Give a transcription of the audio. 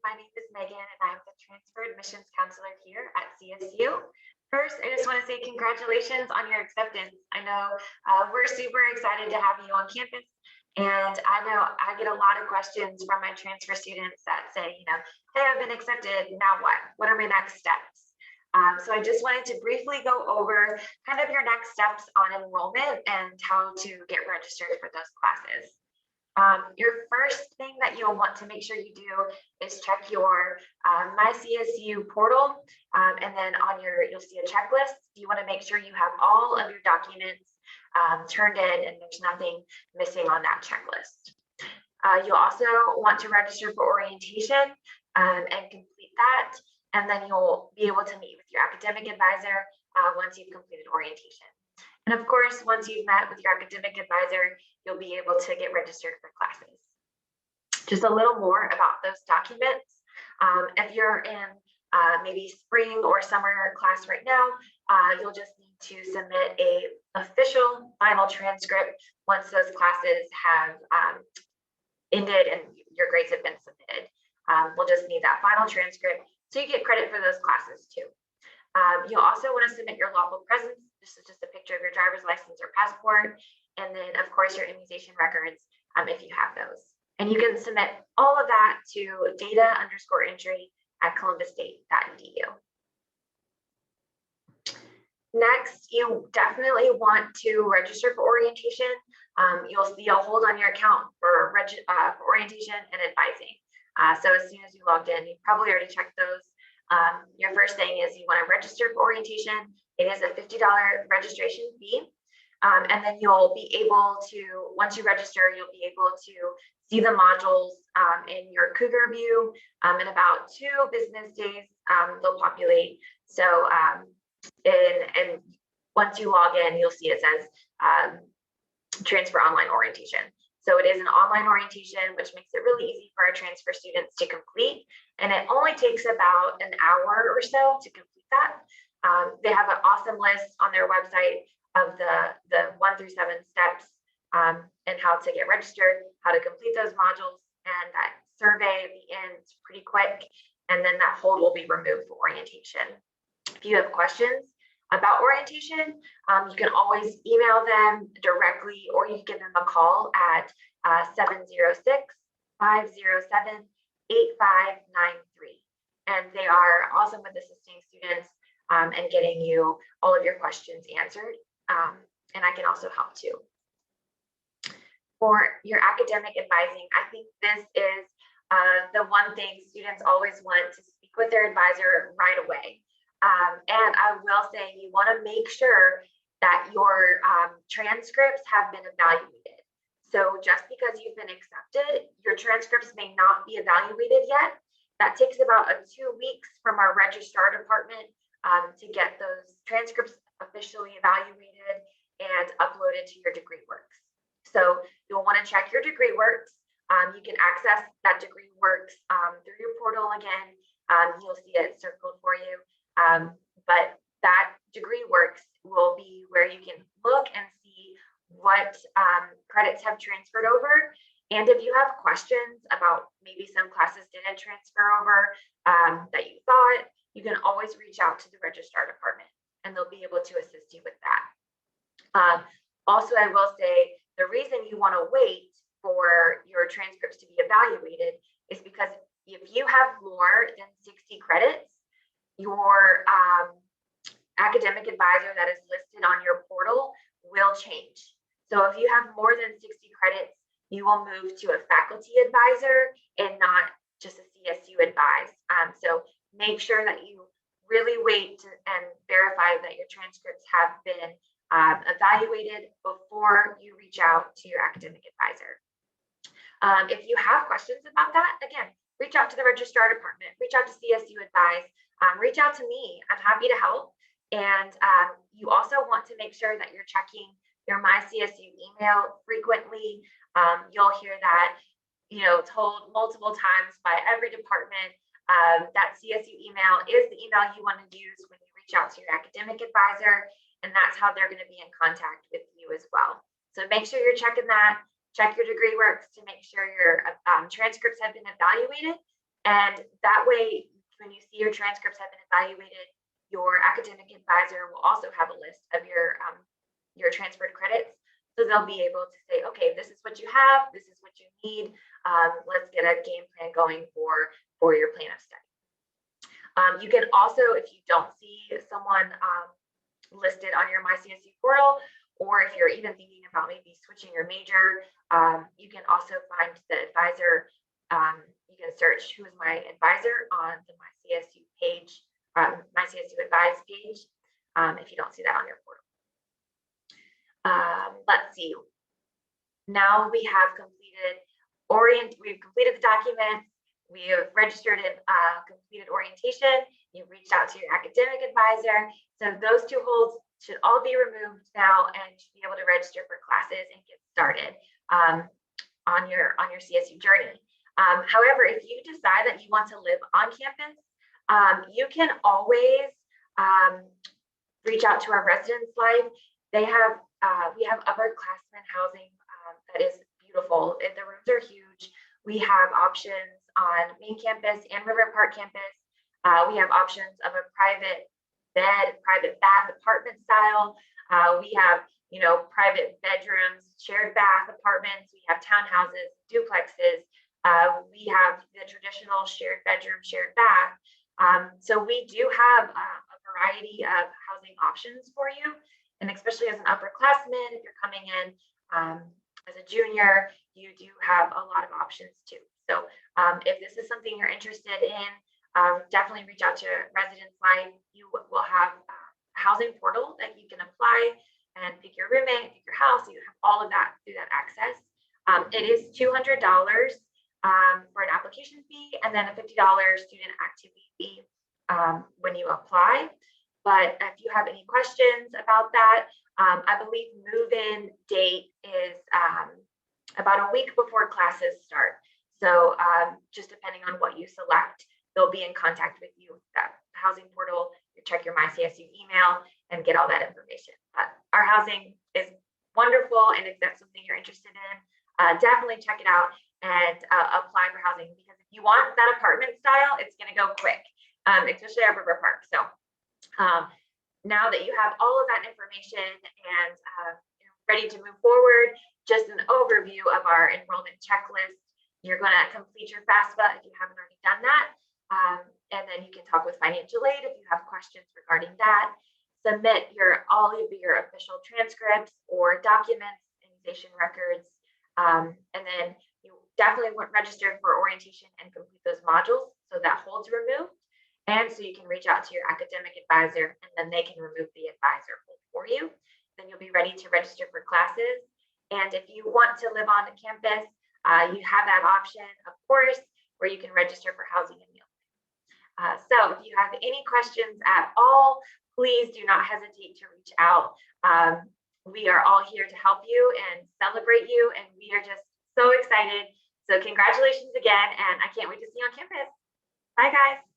My name is Megan, and I'm the Transfer Admissions Counselor here at CSU. First, I just want to say congratulations on your acceptance. I know we're super excited to have you on campus, and I know I get a lot of questions from my transfer students that say, hey, I've been accepted, now what? What are my next steps? So I just wanted to briefly go over kind of your next steps on enrollment and how to get registered for those classes. Your first thing that you'll want to make sure you do is check your MyCSU portal, and then you'll see a checklist. You want to make sure you have all of your documents turned in and there's nothing missing on that checklist. You'll also want to register for orientation and complete that, and then you'll be able to meet with your academic advisor once you've completed orientation. And of course, once you've met with your academic advisor, you'll be able to get registered for classes. Just a little more about those documents. If you're in maybe spring or summer class right now, you'll just need to submit a official final transcript once those classes have ended and your grades have been submitted. We'll just need that final transcript so you get credit for those classes too. You'll also want to submit your lawful presence. This is just a picture of your driver's license or passport. And then, of course, your immunization records, if you have those. And you can submit all of that to data_entry@columbusState.edu. Next, you definitely want to register for orientation. You'll see a hold on your account for orientation and advising. So as soon as you logged in, you probably already checked those. Your first thing is you want to register for orientation. It is a $50 registration fee. And then you'll be able to, once you register, you'll be able to see the modules in your Cougar view. In about 2 business days, they'll populate. So, and once you log in, you'll see it says transfer online orientation. So it is an online orientation, which makes it really easy for our transfer students to complete. And it only takes about an hour or so to complete that. They have an awesome list on their website of the 1 through 7 steps and how to get registered, how to complete those modules, and that survey at the end is pretty quick. And then that hold will be removed for orientation. If you have questions about orientation, you can always email them directly, or you can give them a call at 706-507-8593. And they are awesome with assisting students and getting you all of your questions answered. And I can also help too. For your academic advising, I think this is the one thing students always want to speak with their advisor right away. And I will say you want to make sure that your transcripts have been evaluated. So just because you've been accepted, your transcripts may not be evaluated yet. That takes about 2 weeks from our registrar department to get those transcripts officially evaluated and uploaded to your DegreeWorks. So you'll want to check your DegreeWorks. You can access that DegreeWorks through your portal again. You'll see it circled for you. But that DegreeWorks will be where you can look and see what credits have transferred over. And if you have questions about maybe some classes didn't transfer over that you thought, you can always reach out to the registrar department and they'll be able to assist you with that. Also, I will say the reason you want to wait for your transcripts to be evaluated is because if you have more than 60 credits, your academic advisor that is listed on your portal will change. So if you have more than 60 credits, you will move to a faculty advisor and not just a CSU advised. So make sure that you really wait and verify that your transcripts have been evaluated before you reach out to your academic advisor. If you have questions about that, again, reach out to the registrar department, reach out to CSU Advise, reach out to me. I'm happy to help. And you also want to make sure that you're checking your MyCSU email frequently. You'll hear that, told multiple times by every department. That CSU email is the email you want to use when you reach out to your academic advisor, and that's how they're going to be in contact with you as well. So make sure you're checking that. Check your DegreeWorks to make sure your transcripts have been evaluated, And that way, when you see your transcripts have been evaluated, your academic advisor will also have a list of your transferred credits. So they'll be able to say, okay, this is what you have, this is what you need. Let's get a game plan going for your plan of study. You can also, if you don't see someone listed on your MyCSU portal, or if you're even thinking about maybe switching your major, you can also find the advisor. You can search who is my advisor on the MyCSU page, MyCSU Advise page, if you don't see that on your portal. Let's see. Now we have completed we've completed the documents. We have registered and completed orientation. You've reached out to your academic advisor. So those two holds should all be removed now and should be able to register for classes and get started on your CSU journey. However, if you decide that you want to live on campus, you can always reach out to our Residence Life. They have we have upperclassmen housing that is beautiful. The rooms are huge. We have options on main campus and River Park campus. We have options of a private bed, private bath apartment style. We have, private bedrooms, shared bath apartments. We have townhouses, duplexes. We have the traditional shared bedroom, shared bath. So we do have a variety of housing options for you. And especially as an upperclassman, if you're coming in as a junior, you do have a lot of options too. So if this is something you're interested in, definitely reach out to Residence Life. You will have a housing portal that you can apply and pick your roommate, pick your house. You have all of that through that access. It is $200 for an application fee, and then a $50 student activity fee when you apply. But if you have any questions about that, I believe move-in date is about a week before classes start. So just depending on what you select, they'll be in contact with you with that housing portal. You check your MyCSU email and get all that information. But our housing is wonderful, and if that's something you're interested in, definitely check it out and apply for housing, because if you want that apartment style, it's going to go quick, especially at River Park. So now that you have all of that information and ready to move forward, just an overview of our enrollment checklist. You're going to complete your FAFSA if you haven't already done that. And then you can talk with financial aid if you have questions regarding that. Submit all of your official transcripts or documents, immunization records, and then you definitely want register for orientation and complete those modules so that hold's removed. And so you can reach out to your academic advisor, and then they can remove the advisor hold for you. Then you'll be ready to register for classes. And if you want to live on the campus, you have that option, of course, where you can register for housing and meals. So if you have any questions at all, please do not hesitate to reach out. We are all here to help you and celebrate you, and we are just so excited. So congratulations again, and I can't wait to see you on campus. Bye, guys.